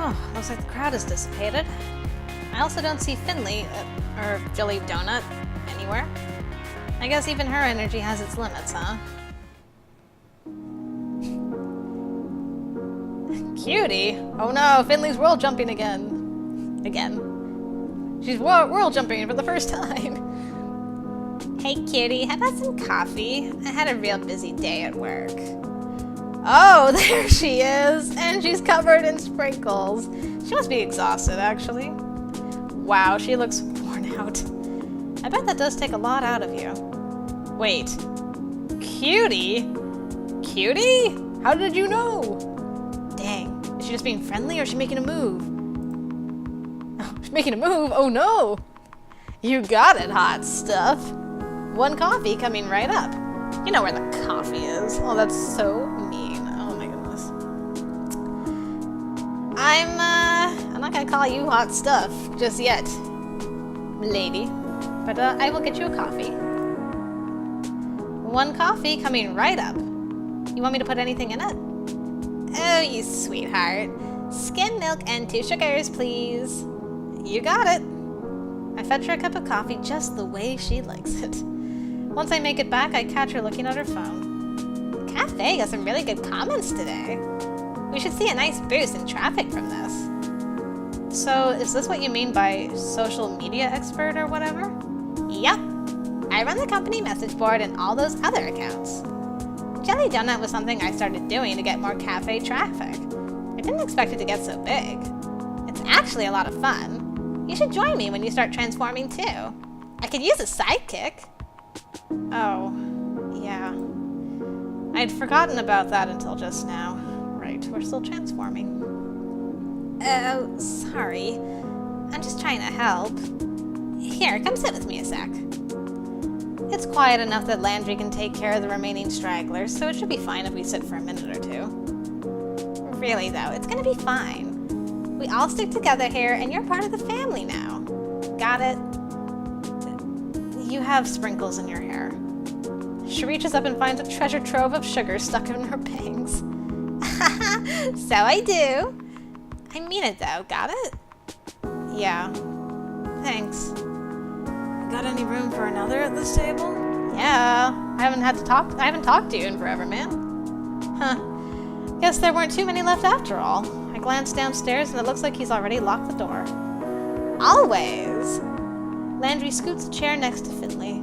Oh, looks like the crowd is dissipated. I also don't see Finley, or Jelly Donut, anywhere. I guess even her energy has its limits, huh? Cutie! Oh no, Finley's world jumping again. She's world jumping for the first time. Hey cutie, how about some coffee? I had a real busy day at work. Oh, there she is! And she's covered in sprinkles. She must be exhausted, actually. Wow, she looks worn out. I bet that does take a lot out of you. Wait. Cutie? Cutie? How did you know? Dang. Is she just being friendly or is she making a move? Oh, she's making a move? Oh no! You got it, hot stuff. One coffee coming right up. You know where the coffee is. Oh, that's so mean. Oh my goodness. I'm not gonna call you hot stuff just yet, lady. But I will get you a coffee. One coffee coming right up. You want me to put anything in it? Oh, you sweetheart. Skim milk and 2 sugars, please. You got it. I fetch her a cup of coffee just the way she likes it. Once I make it back, I catch her looking at her phone. The cafe got some really good comments today. We should see a nice boost in traffic from this. So, is this what you mean by social media expert or whatever? Yup. I run the company message board and all those other accounts. Jelly Donut was something I started doing to get more cafe traffic. I didn't expect it to get so big. It's actually a lot of fun. You should join me when you start transforming too. I could use a sidekick. Oh, yeah. I'd forgotten about that until just now. Right, we're still transforming. Oh, sorry. I'm just trying to help. Here, come sit with me a sec. It's quiet enough that Landry can take care of the remaining stragglers, so it should be fine if we sit for a minute or two. Really though, it's gonna be fine. We all stick together here, and you're part of the family now. Got it? You have sprinkles in your hair. She reaches up and finds a treasure trove of sugar stuck in her bangs. So I do. I mean it though, got it? Yeah. Thanks. Got any room for another at this table? Yeah. I haven't talked to you in forever, man. Huh. Guess there weren't too many left after all. I glanced downstairs and it looks like he's already locked the door. Always! Landry scoots a chair next to Finley.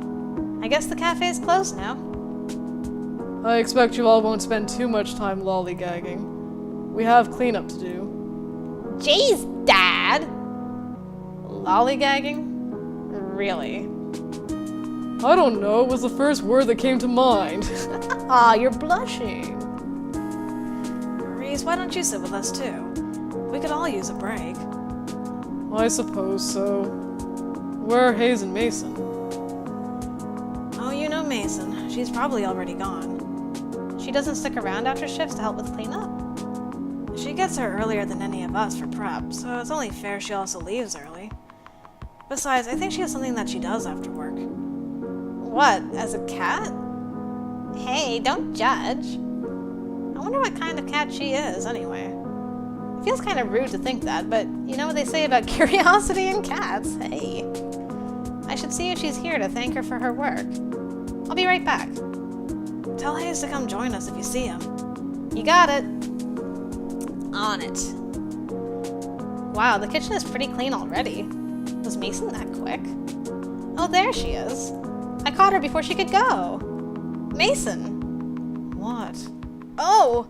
I guess the cafe is closed now. I expect you all won't spend too much time lollygagging. We have cleanup to do. Jeez, Dad! Lollygagging? Really? I don't know, it was the first word that came to mind. Aw, you're blushing. Reese, why don't you sit with us too? We could all use a break. I suppose so. Where are Hayes and Mason? Oh, you know Mason. She's probably already gone. She doesn't stick around after shifts to help with cleanup. She gets here earlier than any of us for prep, so it's only fair she also leaves early. Besides, I think she has something that she does after work. What, as a cat? Hey, don't judge. I wonder what kind of cat she is, anyway. It feels kind of rude to think that, but you know what they say about curiosity in cats. Hey. I should see if she's here to thank her for her work. I'll be right back. Tell Hayes to come join us if you see him. You got it. On it. Wow, the kitchen is pretty clean already. Was Mason that quick? Oh, there she is. I caught her before she could go. Mason. What? Oh,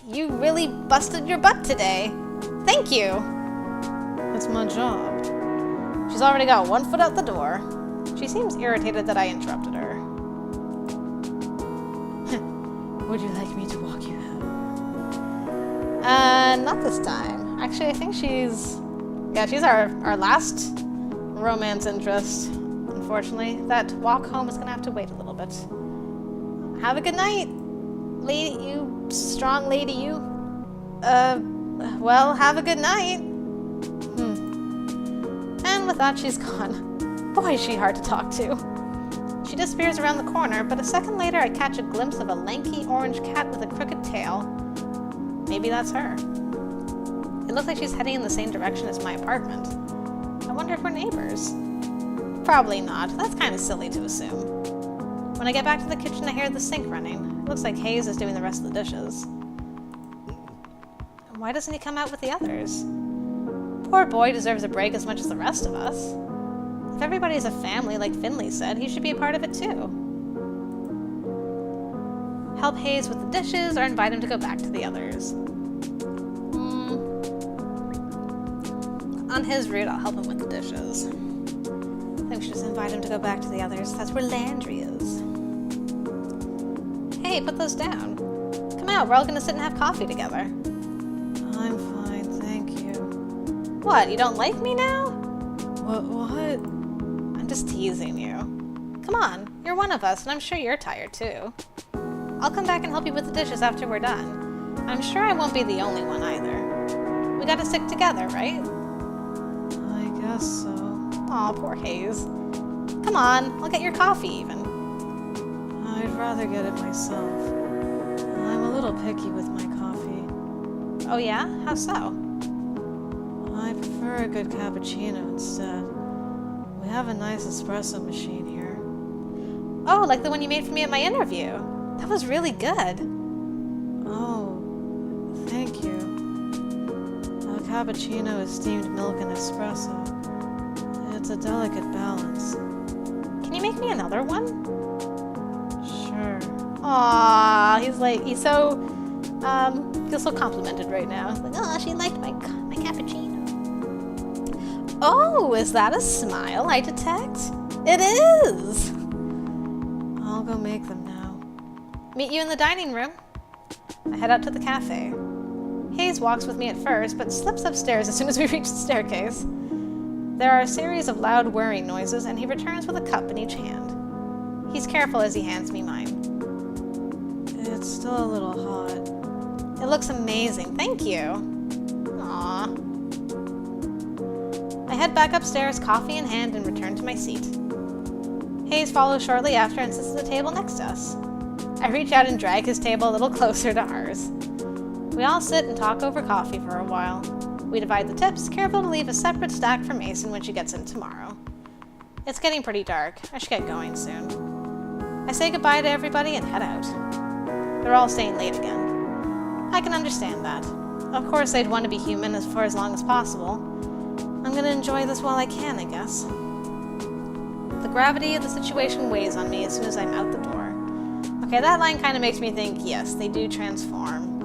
you really busted your butt today. Thank you. That's my job. She's already got one foot out the door. She seems irritated that I interrupted her. Would you like me to walk you home? Not this time. Actually, I think she's our last romance interest. Unfortunately, that walk home is gonna have to wait a little bit. Have a good night, lady, you strong lady, you. Well, have a good night. And with that, she's gone. Boy, is she hard to talk to. She disappears around the corner, but a second later I catch a glimpse of a lanky orange cat with a crooked tail. Maybe that's her. It looks like she's heading in the same direction as my apartment. I wonder if we're neighbors. Probably not. That's kind of silly to assume. When I get back to the kitchen, I hear the sink running. It looks like Hayes is doing the rest of the dishes. Why doesn't he come out with the others? Poor boy deserves a break as much as the rest of us. If everybody's a family, like Finley said, he should be a part of it too. Help Hayes with the dishes or invite him to go back to the others. On his route, I'll help him with the dishes. I think we should just invite him to go back to the others. That's where Landry is. Hey, put those down. Come out, we're all gonna sit and have coffee together. I'm fine, thank you. What, you don't like me now? What? I'm just teasing you. Come on, you're one of us, and I'm sure you're tired too. I'll come back and help you with the dishes after we're done. I'm sure I won't be the only one either. We gotta stick together, right? I guess so. Aw, poor Hayes. Come on, I'll get your coffee even. I'd rather get it myself. I'm a little picky with my coffee. Oh yeah? How so? I prefer a good cappuccino instead. We have a nice espresso machine here. Oh, like the one you made for me at my interview. That was really good. Oh, thank you. A cappuccino is steamed milk and espresso. It's a delicate balance. Can you make me another one? Sure. Aw, he's so, feels so complimented right now. He's like, oh, she liked my cappuccino. Oh, is that a smile I detect? It is! I'll go make them now. Meet you in the dining room. I head out to the cafe. Hayes walks with me at first, but slips upstairs as soon as we reach the staircase. There are a series of loud whirring noises, and he returns with a cup in each hand. He's careful as he hands me mine. It's still a little hot. It looks amazing, thank you. Aww. I head back upstairs, coffee in hand, and return to my seat. Hayes follows shortly after and sits at the table next to us. I reach out and drag his table a little closer to ours. We all sit and talk over coffee for a while. We divide the tips, careful to leave a separate stack for Mason when she gets in tomorrow. It's getting pretty dark. I should get going soon. I say goodbye to everybody and head out. They're all staying late again. I can understand that. Of course, they'd want to be human for as long as possible. I'm gonna enjoy this while I can, I guess. The gravity of the situation weighs on me as soon as I'm out the door. Okay, that line kind of makes me think, yes, they do transform.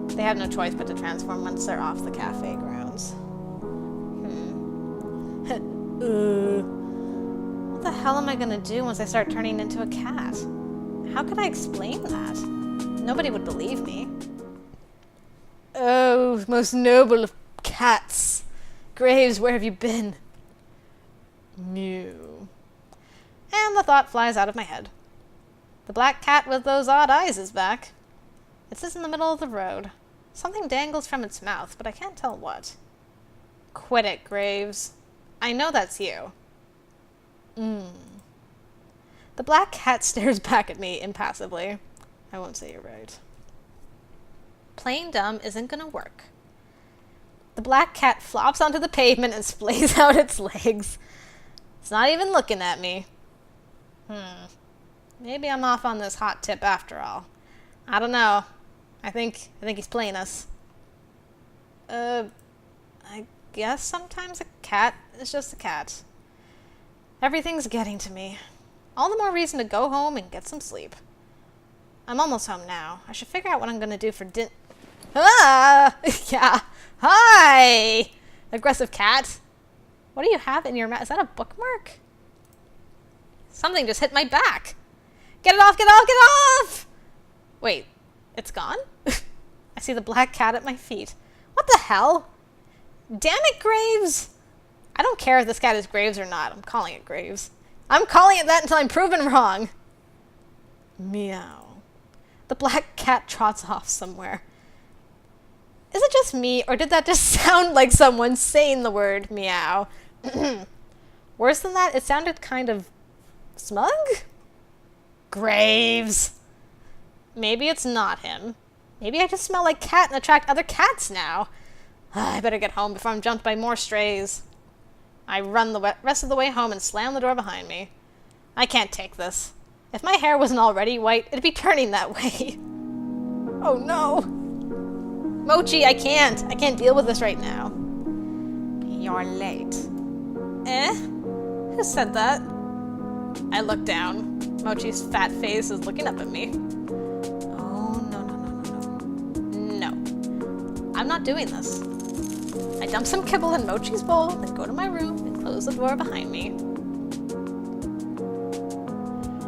They have no choice but to transform once they're off the cafe grounds. What the hell am I gonna do once I start turning into a cat? How could I explain that? Nobody would believe me. Oh, most noble of cats. Graves, where have you been? Mew. And the thought flies out of my head. The black cat with those odd eyes is back. It sits in the middle of the road. Something dangles from its mouth, but I can't tell what. Quit it, Graves. I know that's you. The black cat stares back at me impassively. I won't say you're right. Playing dumb isn't gonna work. The black cat flops onto the pavement and splays out its legs. It's not even looking at me. Maybe I'm off on this hot tip after all. I don't know. I think he's playing us. I guess sometimes a cat is just a cat. Everything's getting to me. All the more reason to go home and get some sleep. I'm almost home now. I should figure out what I'm gonna do for dinner. Ah! Yeah. Hi! Aggressive cat. What do you have in your mouth? Is that a bookmark? Something just hit my back. Get it off, get it off, get it off! Wait, it's gone? I see the black cat at my feet. What the hell? Damn it, Graves! I don't care if this cat is Graves or not. I'm calling it Graves. I'm calling it that until I'm proven wrong. Meow. The black cat trots off somewhere. Is it just me, or did that just sound like someone saying the word meow? Worse than that, it sounded kind of smug? Graves. Maybe it's not him. Maybe I just smell like cat and attract other cats now. I better get home before I'm jumped by more strays. I run the rest of the way home and slam the door behind me. I can't take this. If my hair wasn't already white, it'd be turning that way. Oh no. Mochi, I can't. I can't deal with this right now. You're late. Eh? Who said that? I look down. Mochi's fat face is looking up at me. Oh, no. I'm not doing this. I dump some kibble in Mochi's bowl, then go to my room and close the door behind me.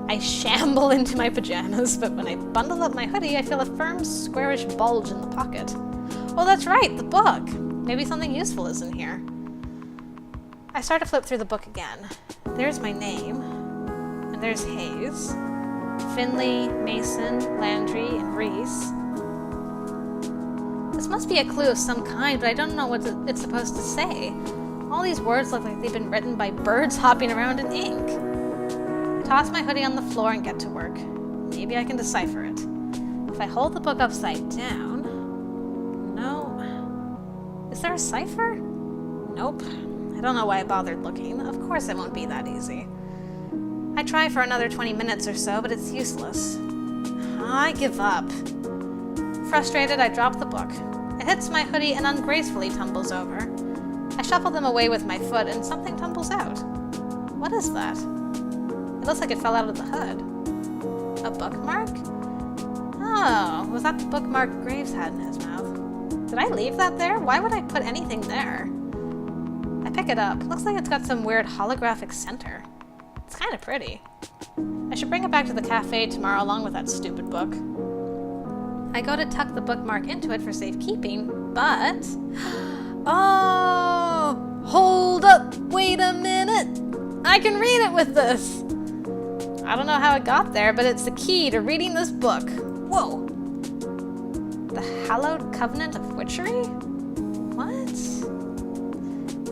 I shamble into my pajamas, but when I bundle up my hoodie, I feel a firm, squarish bulge in the pocket. Oh, that's right, the book. Maybe something useful is in here. I start to flip through the book again. There's my name, and there's Hayes, Finley, Mason, Landry, and Reese. This must be a clue of some kind, but I don't know what it's supposed to say. All these words look like they've been written by birds hopping around in ink. I toss my hoodie on the floor and get to work. Maybe I can decipher it. If I hold the book upside down... No. Is there a cipher? Nope. I don't know why I bothered looking. Of course it won't be that easy. I try for another 20 minutes or so, but it's useless. I give up. Frustrated, I drop the book. It hits my hoodie and ungracefully tumbles over. I shuffle them away with my foot and something tumbles out. What is that? It looks like it fell out of the hood. A bookmark? Oh, was that the bookmark Graves had in his mouth? Did I leave that there? Why would I put anything there? I pick it up. Looks like it's got some weird holographic center. It's kind of pretty. I should bring it back to the cafe tomorrow along with that stupid book. I go to tuck the bookmark into it for safekeeping, but... Oh! Hold up! Wait a minute! I can read it with this! I don't know how it got there, but it's the key to reading this book. Whoa! The Hallowed Covenant of Witchery? What?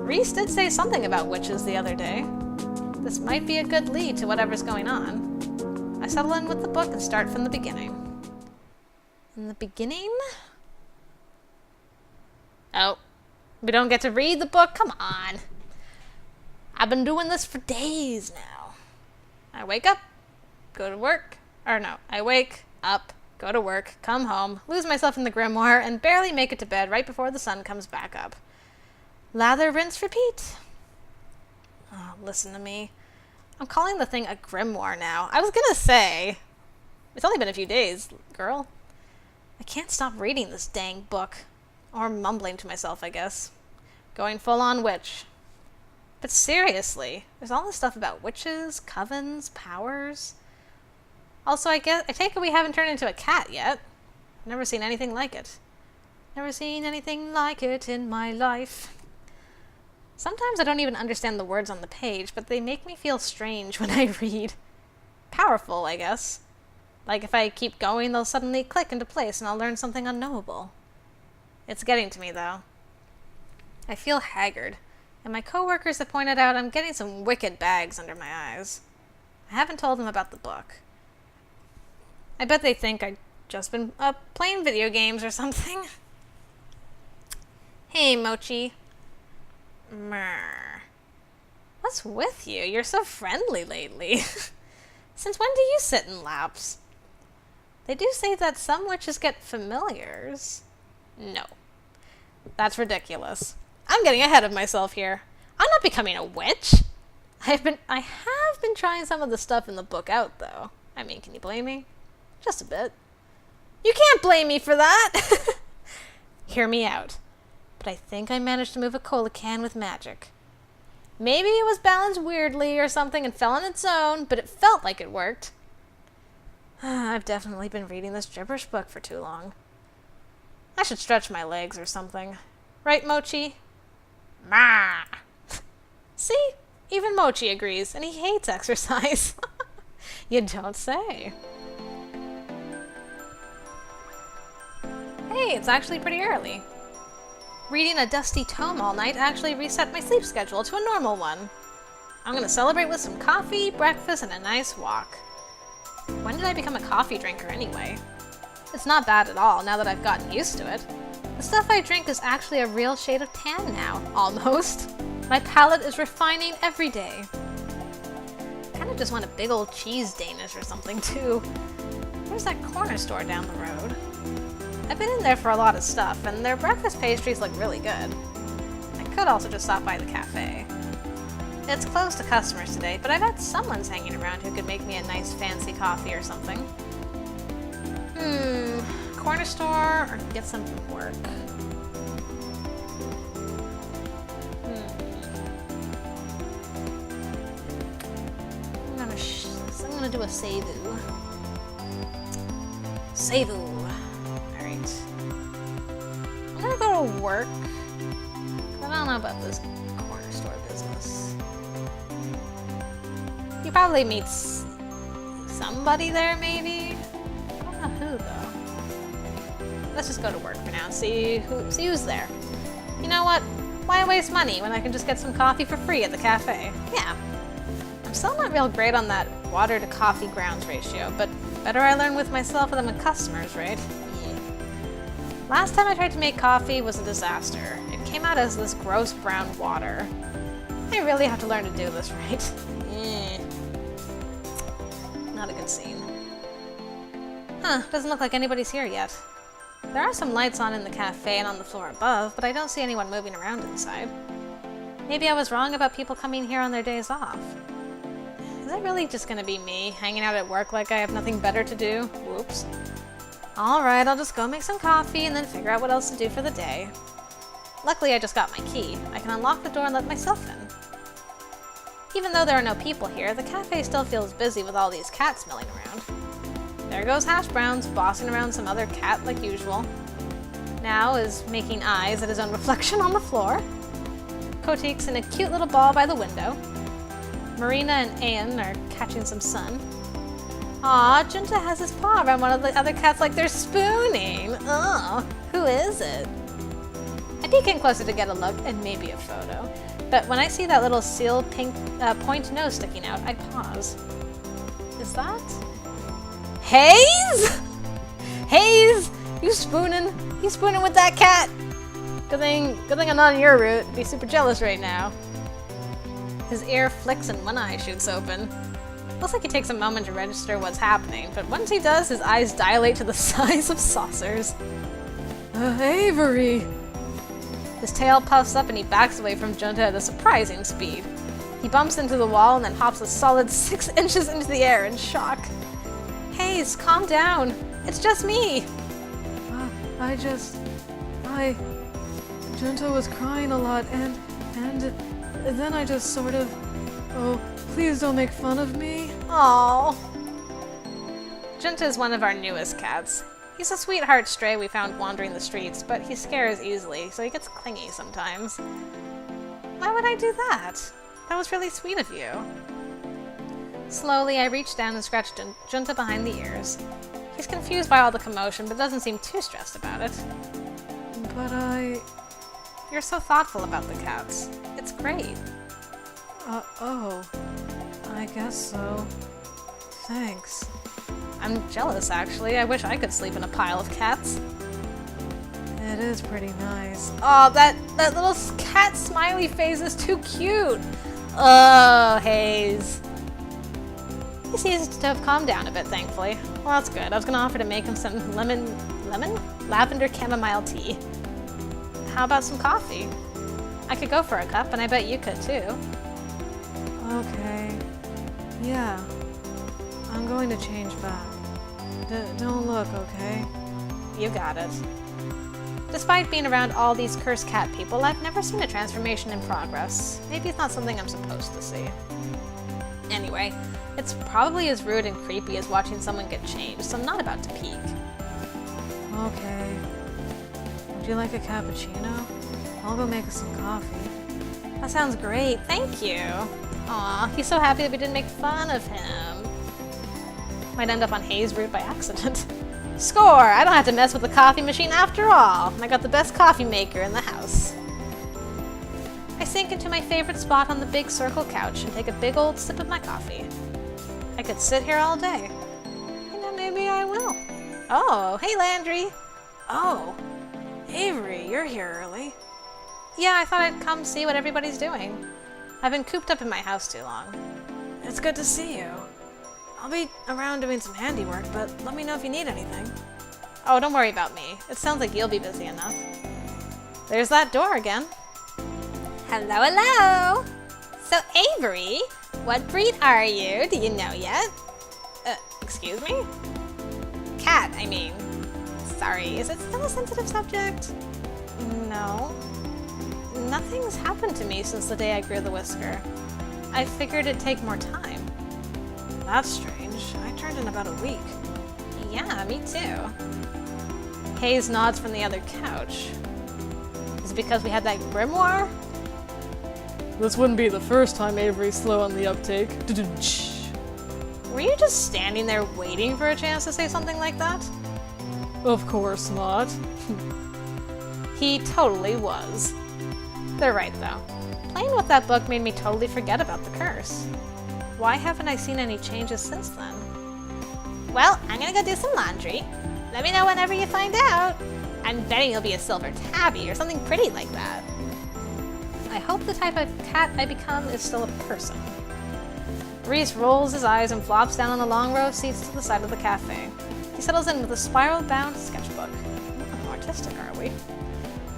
Reese did say something about witches the other day. This might be a good lead to whatever's going on. I settle in with the book and start from the beginning. In the beginning? Oh, we don't get to read the book? Come on. I've been doing this for days now. I wake up, go to work, I wake up, go to work, come home, lose myself in the grimoire, and barely make it to bed right before the sun comes back up. Lather, rinse, repeat. Oh, listen to me. I'm calling the thing a grimoire now. I was gonna say, it's only been a few days, girl. I can't stop reading this dang book. Or mumbling to myself, I guess. Going full-on witch. But seriously, there's all this stuff about witches, covens, powers. Also, I take it we haven't turned into a cat yet. I've never seen anything like it. Never seen anything like it in my life. Sometimes I don't even understand the words on the page, but they make me feel strange when I read. Powerful, I guess. Like if I keep going, they'll suddenly click into place and I'll learn something unknowable. It's getting to me, though. I feel haggard, and my coworkers have pointed out I'm getting some wicked bags under my eyes. I haven't told them about the book. I bet they think I've just been playing video games or something. Hey, Mochi. Mrr. What's with you? You're so friendly lately. Since when do you sit in laps? They do say that some witches get familiars. No. That's ridiculous. I'm getting ahead of myself here. I'm not becoming a witch. I have been trying some of the stuff in the book out, though. I mean, can you blame me? Just a bit. You can't blame me for that! Hear me out. But I think I managed to move a cola can with magic. Maybe it was balanced weirdly or something and fell on its own, but it felt like it worked. I've definitely been reading this gibberish book for too long. I should stretch my legs or something. Right, Mochi? Ma! See? Even Mochi agrees, and he hates exercise. You don't say. Hey, it's actually pretty early. Reading a dusty tome all night actually reset my sleep schedule to a normal one. I'm gonna celebrate with some coffee, breakfast, and a nice walk. When did I become a coffee drinker anyway? It's not bad at all now that I've gotten used to it. The stuff I drink is actually a real shade of tan now, almost. My palate is refining every day. Kind of just want a big old cheese Danish or something too. There's that corner store down the road. I've been in there for a lot of stuff, and their breakfast pastries look really good. I could also just stop by the cafe. It's closed to customers today, but I bet someone's hanging around who could make me a nice fancy coffee or something. Corner store or get some from work. I'm gonna do a Seibu. Alright. I'm gonna go to work. I don't know about this corner store business. You probably meet somebody there, maybe? I don't know who, though. Let's just go to work for now and see who's there. You know what? Why waste money when I can just get some coffee for free at the cafe? Yeah. I'm still not real great on that water to coffee grounds ratio, but better I learn with myself than with customers, right? Yeah. Last time I tried to make coffee was a disaster. It came out as this gross brown water. I really have to learn to do this right. Not a good scene. Huh, doesn't look like anybody's here yet. There are some lights on in the cafe and on the floor above, but I don't see anyone moving around inside. Maybe I was wrong about people coming here on their days off. Is it really just gonna be me, hanging out at work like I have nothing better to do? Whoops. Alright, I'll just go make some coffee and then figure out what else to do for the day. Luckily, I just got my key. I can unlock the door and let myself in. Even though there are no people here, the cafe still feels busy with all these cats milling around. There goes Hash Browns, bossing around some other cat like usual. Now is making eyes at his own reflection on the floor. Kotik's in a cute little ball by the window. Marina and Ayan are catching some sun. Aw, Junta has his paw around one of the other cats like they're spooning. Oh, who is it? I peek in closer to get a look and maybe a photo. But when I see that little seal pink point nose sticking out, I pause. Is that Hayes? Hayes, you spooning with that cat? Good thing I'm not on your route. I'd be super jealous right now. His ear flicks and one eye shoots open. Looks like he takes a moment to register what's happening, but once he does, his eyes dilate to the size of saucers. Avery! His tail puffs up and he backs away from Junta at a surprising speed. He bumps into the wall and then hops a solid 6 inches into the air in shock. Hayes, calm down. It's just me. Junta was crying a lot and then I just sort of... Oh, please don't make fun of me. Aww. Junta is one of our newest cats. He's a sweetheart stray we found wandering the streets, but he scares easily, so he gets clingy sometimes. Why would I do that? That was really sweet of you. Slowly, I reach down and scratch Junta behind the ears. He's confused by all the commotion, but doesn't seem too stressed about it. But You're so thoughtful about the cats. It's great. Oh. I guess so. Thanks. I'm jealous, actually. I wish I could sleep in a pile of cats. It is pretty nice. Oh, that little cat smiley face is too cute. Oh, Hayes. He seems to have calmed down a bit, thankfully. Well, that's good. I was gonna offer to make him some lavender chamomile tea. How about some coffee? I could go for a cup, and I bet you could too. Okay. Yeah. I'm going to change back. Don't look, okay? You got it. Despite being around all these cursed cat people, I've never seen a transformation in progress. Maybe it's not something I'm supposed to see. Anyway, it's probably as rude and creepy as watching someone get changed, so I'm not about to peek. Okay. Would you like a cappuccino? I'll go make us some coffee. That sounds great, thank you. Aw, he's so happy that we didn't make fun of him. Might end up on Hayes' route by accident. Score! I don't have to mess with the coffee machine after all. I got the best coffee maker in the house. I sink into my favorite spot on the big circle couch and take a big old sip of my coffee. I could sit here all day. You know, maybe I will. Oh, hey Landry. Oh, Avery, you're here early. Yeah, I thought I'd come see what everybody's doing. I've been cooped up in my house too long. It's good to see you. I'll be around doing some handiwork, but let me know if you need anything. Oh, don't worry about me. It sounds like you'll be busy enough. There's that door again. Hello, hello! So, Avery, what breed are you? Do you know yet? Excuse me? Cat, I mean. Sorry, is it still a sensitive subject? No. Nothing's happened to me since the day I grew the whisker. I figured it'd take more time. That's strange. I turned in about a week. Yeah, me too. Hayes nods from the other couch. Is it because we had that grimoire? This wouldn't be the first time Avery's slow on the uptake. Were you just standing there waiting for a chance to say something like that? Of course not. He totally was. They're right, though. Playing with that book made me totally forget about the curse. Why haven't I seen any changes since then? Well, I'm gonna go do some laundry. Let me know whenever you find out. I'm betting you'll be a silver tabby or something pretty like that. I hope the type of cat I become is still a person. Reese rolls his eyes and flops down on the long row of seats to the side of the cafe. He settles in with a spiral-bound sketchbook. How artistic are we?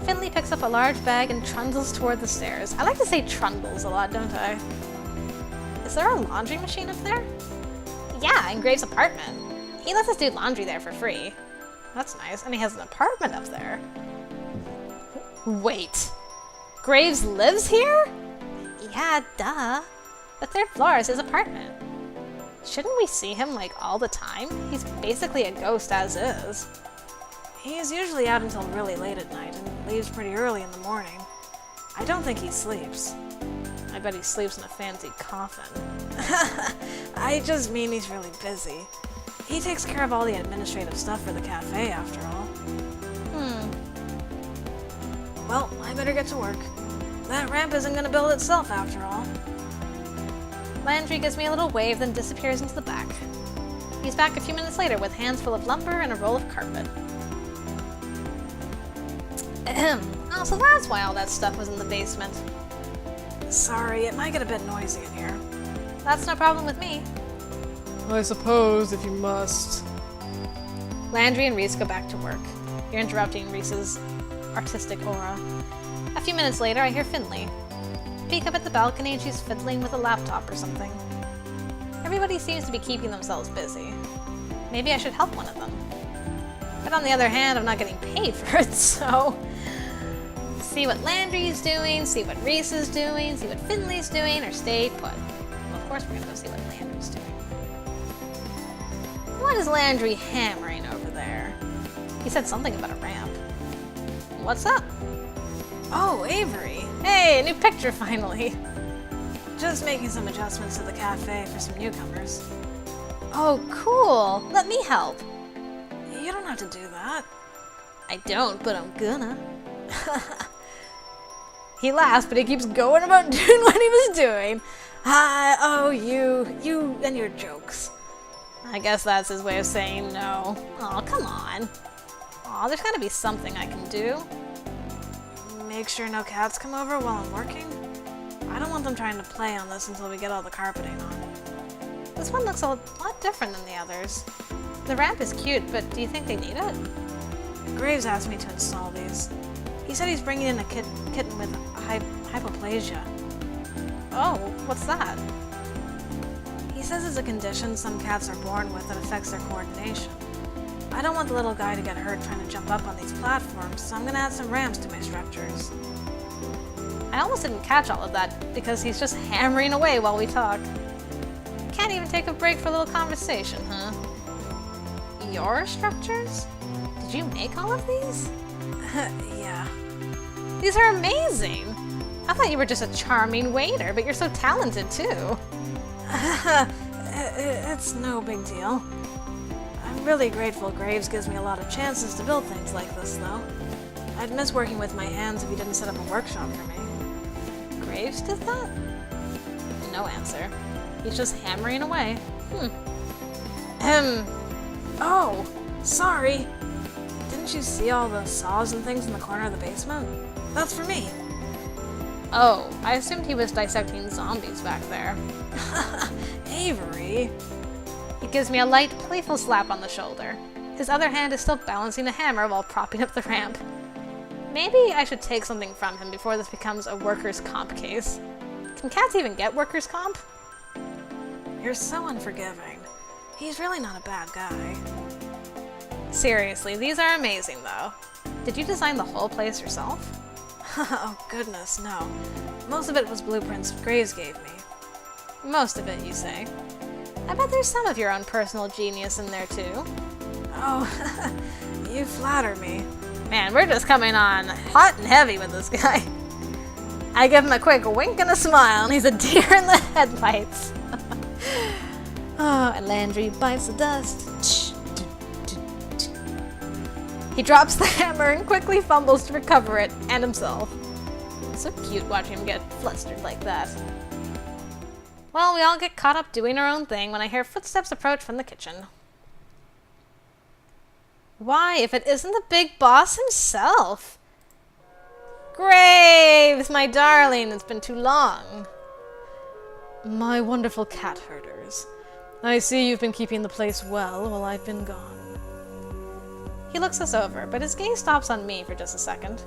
Finley picks up a large bag and trundles toward the stairs. I like to say trundles a lot, don't I? Is there a laundry machine up there? Yeah, in Graves' apartment. He lets us do laundry there for free. That's nice, and he has an apartment up there. Wait. Graves lives here? Yeah, duh. The third floor is his apartment. Shouldn't we see him, like, all the time? He's basically a ghost as is. He's usually out until really late at night and leaves pretty early in the morning. I don't think he sleeps. I bet he sleeps in a fancy coffin. I just mean he's really busy. He takes care of all the administrative stuff for the cafe, after all. Well, I better get to work. That ramp isn't gonna build itself, after all. Landry gives me a little wave, then disappears into the back. He's back a few minutes later with hands full of lumber and a roll of carpet. Oh, so that's why all that stuff was in the basement. Sorry, it might get a bit noisy in here. That's no problem with me. I suppose, if you must. Landry and Reese go back to work. You're interrupting Reese's artistic aura. A few minutes later, I hear Finley. Peek up at the balcony and she's fiddling with a laptop or something. Everybody seems to be keeping themselves busy. Maybe I should help one of them. But on the other hand, I'm not getting paid for it, so... See what Landry's doing, see what Reese is doing, see what Finley's doing, or stay put. Well, of course we're gonna go see what Landry's doing. What is Landry hammering over there? He said something about a ramp. What's up? Oh, Avery! Hey, a new picture finally! Just making some adjustments to the cafe for some newcomers. Oh, cool! Let me help! You don't have to do that. I don't, but I'm gonna. He laughs, but he keeps going about doing what he was doing. You and your jokes. I guess that's his way of saying no. Aw, come on. Aw, there's gotta be something I can do. Make sure no cats come over while I'm working. I don't want them trying to play on this until we get all the carpeting on. This one looks a lot different than the others. The ramp is cute, but do you think they need it? Graves asked me to install these. He said he's bringing in a kitten with hypoplasia. Oh, what's that? He says it's a condition some cats are born with that affects their coordination. I don't want the little guy to get hurt trying to jump up on these platforms, so I'm gonna add some ramps to my structures. I almost didn't catch all of that because he's just hammering away while we talk. Can't even take a break for a little conversation, huh? Your structures? Did you make all of these? Yeah. These are amazing! I thought you were just a charming waiter, but you're so talented too. It's no big deal. I'm really grateful Graves gives me a lot of chances to build things like this, though. I'd miss working with my hands if he didn't set up a workshop for me. Graves did that? No answer. He's just hammering away. Oh, sorry. Didn't Didn't you see all the saws and things in the corner of the basement? That's for me. Oh, I assumed he was dissecting zombies back there. Avery. He gives me a light, playful slap on the shoulder. His other hand is still balancing a hammer while propping up the ramp. Maybe I should take something from him before this becomes a workers' comp case. Can cats even get workers' comp? You're so unforgiving. He's really not a bad guy. Seriously, these are amazing though. Did you design the whole place yourself? Oh goodness, no. Most of it was blueprints Grays gave me. Most of it, you say. I bet there's some of your own personal genius in there too. Oh, you flatter me. Man, we're just coming on hot and heavy with this guy. I give him a quick wink and a smile, and he's a deer in the headlights. Oh, and Landry bites the dust. He drops the hammer and quickly fumbles to recover it and himself. It's so cute watching him get flustered like that. Well, we all get caught up doing our own thing when I hear footsteps approach from the kitchen. Why, if it isn't the big boss himself? Graves, my darling, it's been too long. My wonderful cat herders. I see you've been keeping the place well while I've been gone. He looks us over, but his gaze stops on me for just a second.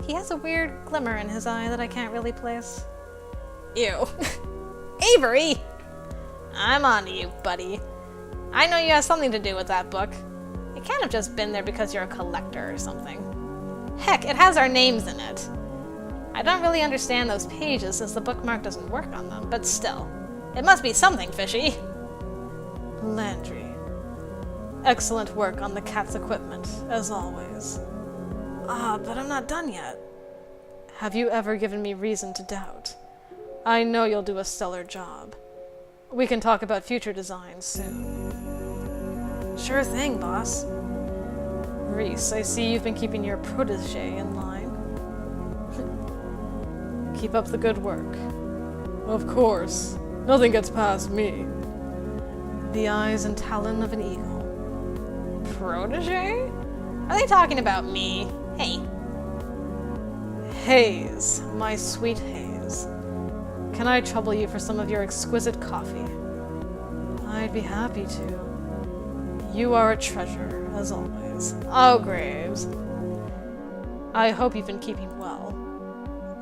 He has a weird glimmer in his eye that I can't really place. Ew. Avery! I'm on to you, buddy. I know you have something to do with that book. It can't have just been there because you're a collector or something. Heck, it has our names in it. I don't really understand those pages since the bookmark doesn't work on them, but still. It must be something fishy. Landry. Excellent work on the cat's equipment, as always. But I'm not done yet. Have you ever given me reason to doubt? I know you'll do a stellar job. We can talk about future designs soon. Sure thing, boss. Reese, I see you've been keeping your protege in line. Keep up the good work. Of course, nothing gets past me. The eyes and talon of an eagle. Protege? Are they talking about me? Hey. Hayes, my sweet Hayes. Can I trouble you for some of your exquisite coffee? I'd be happy to. You are a treasure, as always. Oh, Graves. I hope you've been keeping well.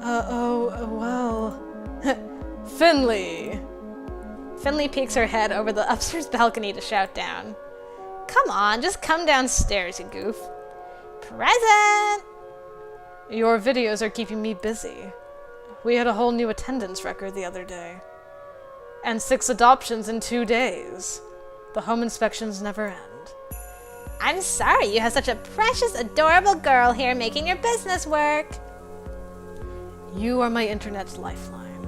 Well. Finley! Finley peeks her head over the upstairs balcony to shout down. Come on, just come downstairs, you goof. Present! Your videos are keeping me busy. We had a whole new attendance record the other day. And 6 adoptions in 2 days. The home inspections never end. I'm sorry you have such a precious, adorable girl here making your business work. You are my internet's lifeline.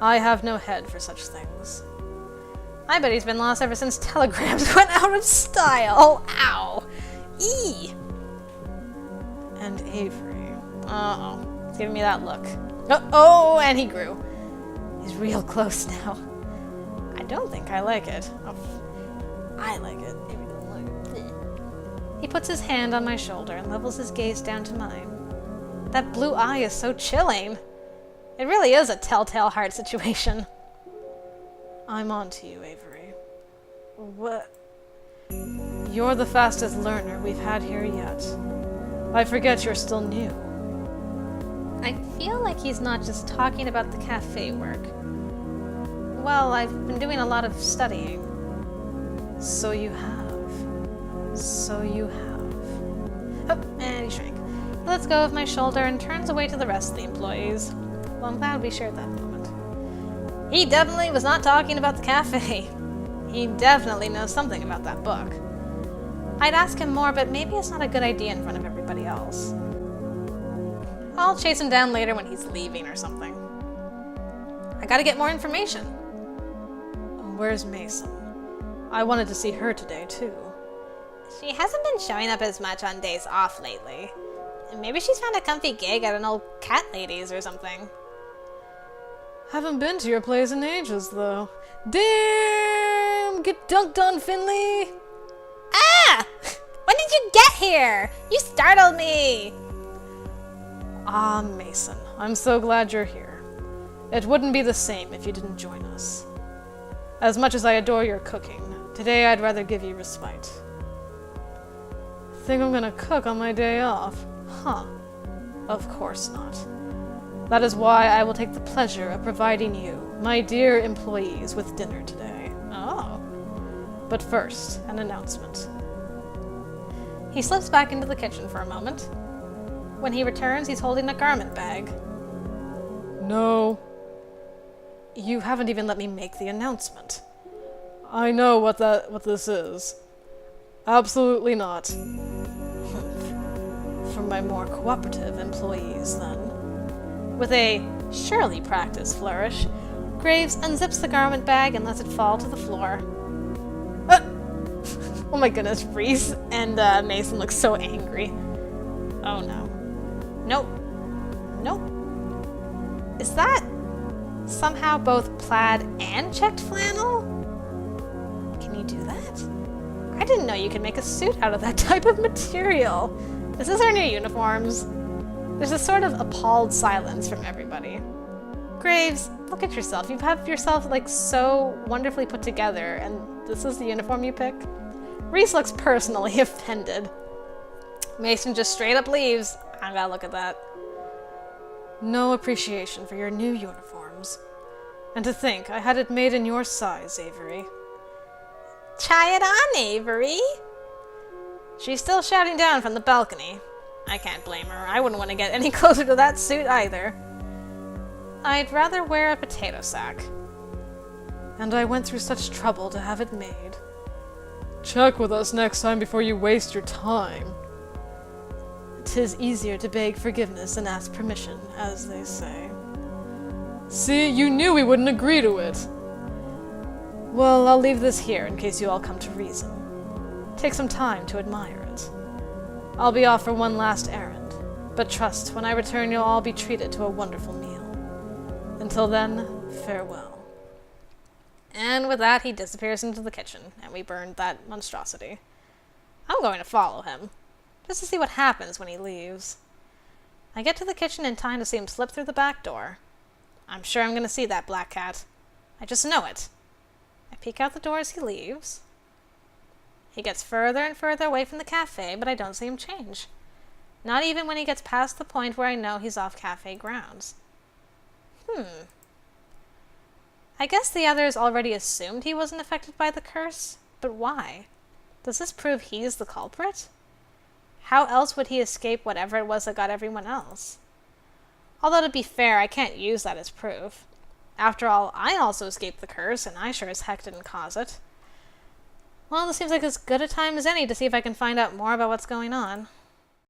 I have no head for such things. I bet he's been lost ever since telegrams went out of style. Ow. Eee. And Avery. Uh-oh. He's giving me that look. Oh, and he grew. He's real close now. I don't think I like it. Oh, I like it. Avery doesn't like it. He puts his hand on my shoulder and levels his gaze down to mine. That blue eye is so chilling. It really is a telltale heart situation. I'm on to you, Avery. What? You're the fastest learner we've had here yet. I forget you're still new. I feel like he's not just talking about the cafe work. Well, I've been doing a lot of studying. So you have. So you have. Oh, and he shrank. He lets go of my shoulder and turns away to the rest of the employees. Well, I'm glad we shared that moment. He definitely was not talking about the cafe. He definitely knows something about that book. I'd ask him more, but maybe it's not a good idea in front of everybody else. I'll chase him down later when he's leaving or something. I gotta get more information. Where's Mason? I wanted to see her today, too. She hasn't been showing up as much on days off lately. Maybe she's found a comfy gig at an old cat lady's or something. Haven't been to your place in ages, though. Damn! Get dunked on, Finley! Ah! When did you get here? You startled me! Ah, Mason, I'm so glad you're here. It wouldn't be the same if you didn't join us. As much as I adore your cooking, today I'd rather give you respite. Think I'm gonna cook on my day off? Huh. Of course not. That is why I will take the pleasure of providing you, my dear employees, with dinner today. Oh. But first, an announcement. He slips back into the kitchen for a moment. When he returns, he's holding a garment bag. No. You haven't even let me make the announcement. I know what this is. Absolutely not. For my more cooperative employees, then. With a surely practiced flourish, Graves unzips the garment bag and lets it fall to the floor. Oh my goodness, Reese and Mason look so angry. Oh no. Nope. Nope. Is that somehow both plaid and checked flannel? Can you do that? I didn't know you could make a suit out of that type of material. Is this our new uniforms? There's a sort of appalled silence from everybody. Graves, look at yourself. You have yourself like so wonderfully put together, and this is the uniform you pick? Reese looks personally offended. Mason just straight up leaves. I gotta look at that. No appreciation for your new uniforms. And to think I had it made in your size, Avery. Try it on, Avery. She's still shouting down from the balcony. I can't blame her. I wouldn't want to get any closer to that suit either. I'd rather wear a potato sack. And I went through such trouble to have it made. Check with us next time before you waste your time. 'Tis easier to beg forgiveness than ask permission, as they say. See, you knew we wouldn't agree to it. Well, I'll leave this here in case you all come to reason. Take some time to admire it. I'll be off for one last errand, but trust when I return you'll all be treated to a wonderful meal. Until then, farewell. And with that, he disappears into the kitchen, and we burned that monstrosity. I'm going to follow him, just to see what happens when he leaves. I get to the kitchen in time to see him slip through the back door. I'm sure I'm going to see that black cat. I just know it. I peek out the door as he leaves. He gets further and further away from the cafe, but I don't see him change. Not even when he gets past the point where I know he's off cafe grounds. I guess the others already assumed he wasn't affected by the curse, but why? Does this prove he's the culprit? How else would he escape whatever it was that got everyone else? Although to be fair, I can't use that as proof. After all, I also escaped the curse, and I sure as heck didn't cause it. Well, this seems like as good a time as any to see if I can find out more about what's going on.